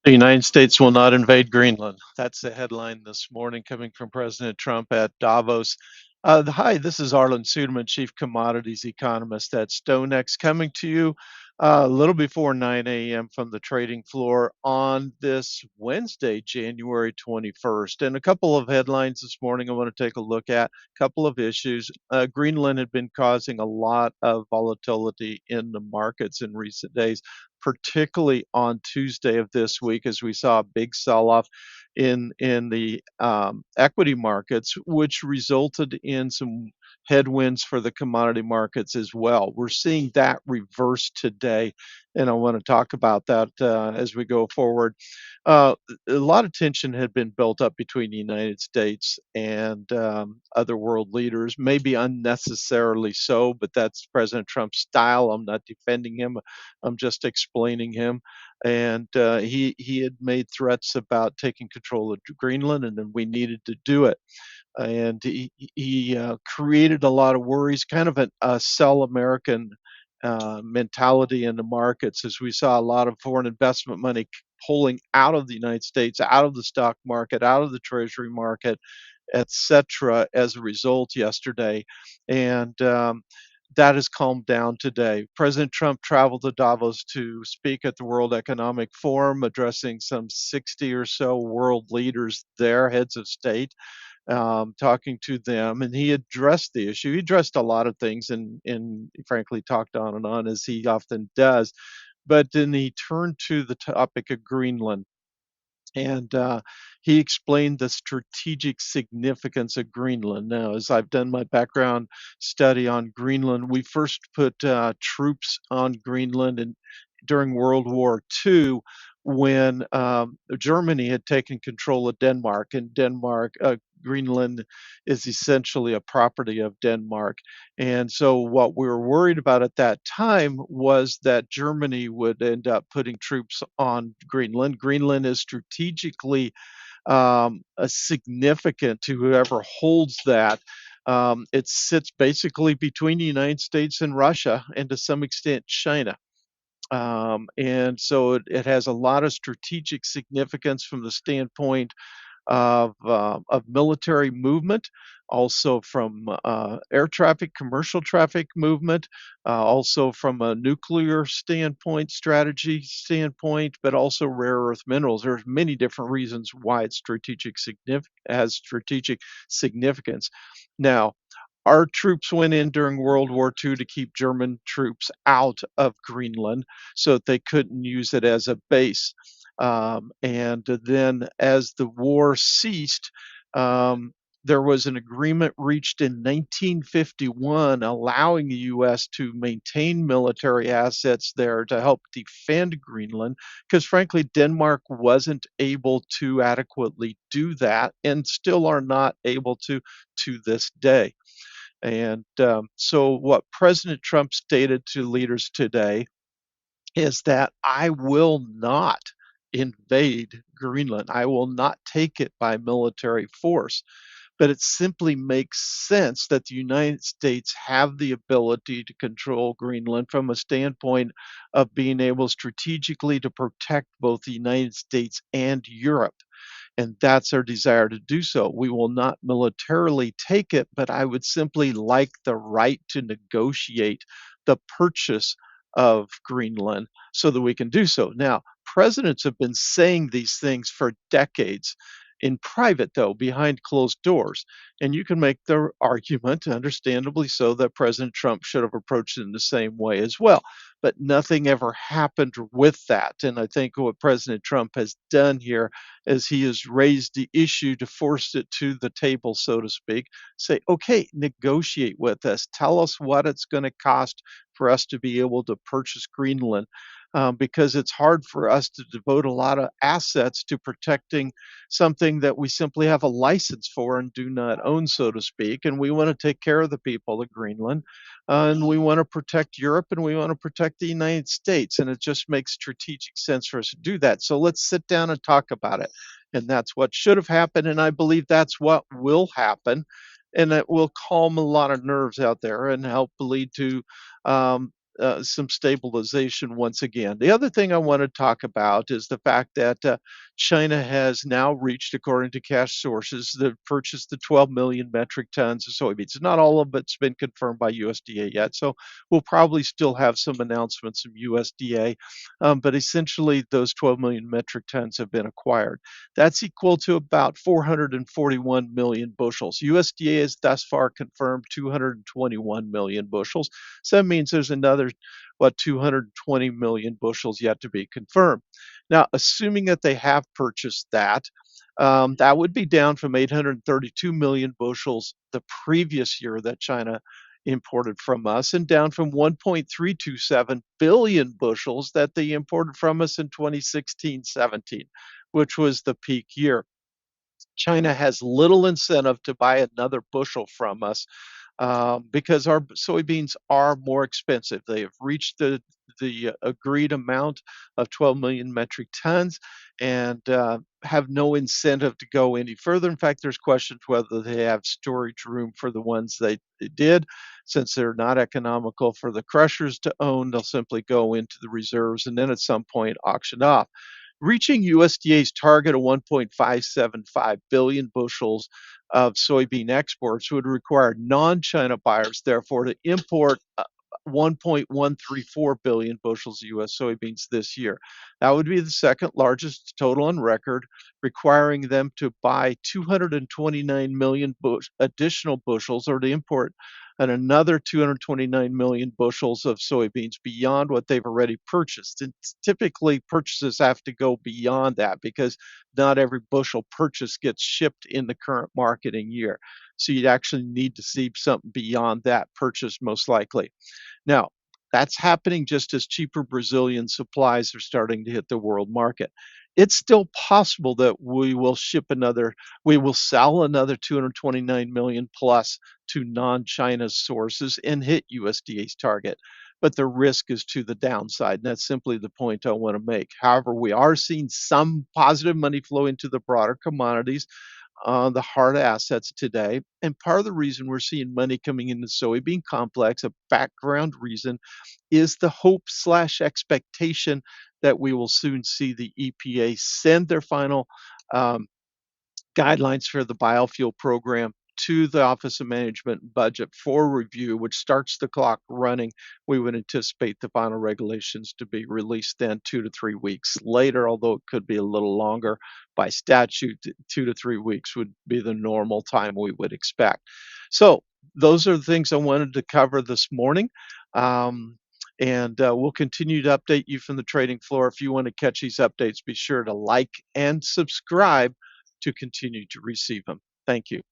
The United States will not invade Greenland. That's the headline this morning coming from President Trump at Davos. Hi, this is Arlan Suderman, Chief Commodities Economist at StoneX, coming to you a little before 9 a.m. from the trading floor on this Wednesday, January 21st. And a couple of headlines this morning I want to take a look at, a couple of issues. Greenland had been causing a lot of volatility in the markets in recent days, particularly on Tuesday of this week, as we saw a big sell-off in the equity markets, which resulted in some headwinds for the commodity markets as well. We're seeing that reverse today, and I want to talk about that as we go forward. Uh, a lot of tension had been built up between the United States and other world leaders, maybe unnecessarily so, but that's President Trump's style. I'm not defending him. I'm just explaining him. And he had made threats about taking control of Greenland, and then we needed to do it. And he created a lot of worries, kind of a sell American mentality in the markets, as we saw a lot of foreign investment money pulling out of the United States, out of the stock market, out of the treasury market, etc. as a result yesterday. And that has calmed down today. President Trump traveled to Davos to speak at the World Economic Forum, addressing some 60 or so world leaders there, heads of state, talking to them, and he addressed the issue. He addressed a lot of things, and frankly talked on and on, as he often does. But then he turned to the topic of Greenland, and he explained the strategic significance of Greenland. Now, as I've done my background study on Greenland, we first put troops on Greenland and during World War II, when Germany had taken control of Denmark, and Greenland is essentially a property of Denmark. And so, what we were worried about at that time was that Germany would end up putting troops on Greenland. Greenland is strategically significant to whoever holds that. It sits basically between the United States and Russia, and to some extent China. And so it has a lot of strategic significance from the standpoint of military movement, also from air traffic, commercial traffic movement, also from a nuclear standpoint, strategy standpoint, but also rare earth minerals. There's many different reasons why it's has strategic significance. Now, our troops went in during World War II to keep German troops out of Greenland so that they couldn't use it as a base. And then, as the war ceased, um, there was an agreement reached in 1951 allowing the U.S. to maintain military assets there to help defend Greenland, because frankly, Denmark wasn't able to adequately do that and still are not able to this day. And so, what President Trump stated to leaders today is that I will not invade Greenland. I will not take it by military force. But it simply makes sense that the United States have the ability to control Greenland from a standpoint of being able strategically to protect both the United States and Europe. And that's our desire to do so. We will not militarily take it, but I would simply like the right to negotiate the purchase of Greenland so that we can do so. Now, presidents have been saying these things for decades. In private, though, behind closed doors. And you can make the argument, understandably so, that President Trump should have approached it in the same way as well. But nothing ever happened with that. And I think what President Trump has done here is he has raised the issue to force it to the table, so to speak. Say, okay, negotiate with us. Tell us what it's going to cost for us to be able to purchase Greenland. Because it's hard for us to devote a lot of assets to protecting something that we simply have a license for and do not own, so to speak. And we want to take care of the people of Greenland, and we want to protect Europe, and we want to protect the United States. And it just makes strategic sense for us to do that. So let's sit down and talk about it. And that's what should have happened. And I believe that's what will happen. And it will calm a lot of nerves out there and help lead to some stabilization once again. The other thing I want to talk about is the fact that China has now reached, according to cash sources, that purchased the 12 million metric tons of soybeans. Not all of it's been confirmed by USDA yet, so we'll probably still have some announcements from USDA, but essentially those 12 million metric tons have been acquired. That's equal to about 441 million bushels. USDA has thus far confirmed 221 million bushels. So that means there's another, 220 million bushels yet to be confirmed. Now, assuming that they have purchased that, that would be down from 832 million bushels the previous year that China imported from us, and down from 1.327 billion bushels that they imported from us in 2016-17, which was the peak year. China has little incentive to buy another bushel from us because our soybeans are more expensive. They have reached the agreed amount of 12 million metric tons and have no incentive to go any further. In fact, there's questions whether they have storage room for the ones they did. Since they're not economical for the crushers to own, they'll simply go into the reserves and then at some point auction off. Reaching USDA's target of 1.575 billion bushels of soybean exports would require non-China buyers, therefore, to import 1.134 billion bushels of U.S. soybeans this year. That would be the second largest total on record, requiring them to buy 229 million additional bushels, or to import another 229 million bushels of soybeans beyond what they've already purchased. And typically, purchases have to go beyond that because not every bushel purchase gets shipped in the current marketing year. So you'd actually need to see something beyond that purchase, most likely. Now, that's happening just as cheaper Brazilian supplies are starting to hit the world market. It's still possible that we will sell another 229 million plus to non-China sources and hit USDA's target. But the risk is to the downside, and that's simply the point I want to make. However, we are seeing some positive money flow into the broader commodities, the hard assets today. And part of the reason we're seeing money coming in the soybean complex, a background reason, is the hope/expectation that we will soon see the EPA send their final um, guidelines for the biofuel program to the Office of Management and Budget for review, which starts the clock running. We would anticipate the final regulations to be released then 2 to 3 weeks later, although it could be a little longer. By statute, 2 to 3 weeks would be the normal time we would expect. So those are the things I wanted to cover this morning. And we'll continue to update you from the trading floor. If you want to catch these updates, be sure to like and subscribe to continue to receive them. Thank you.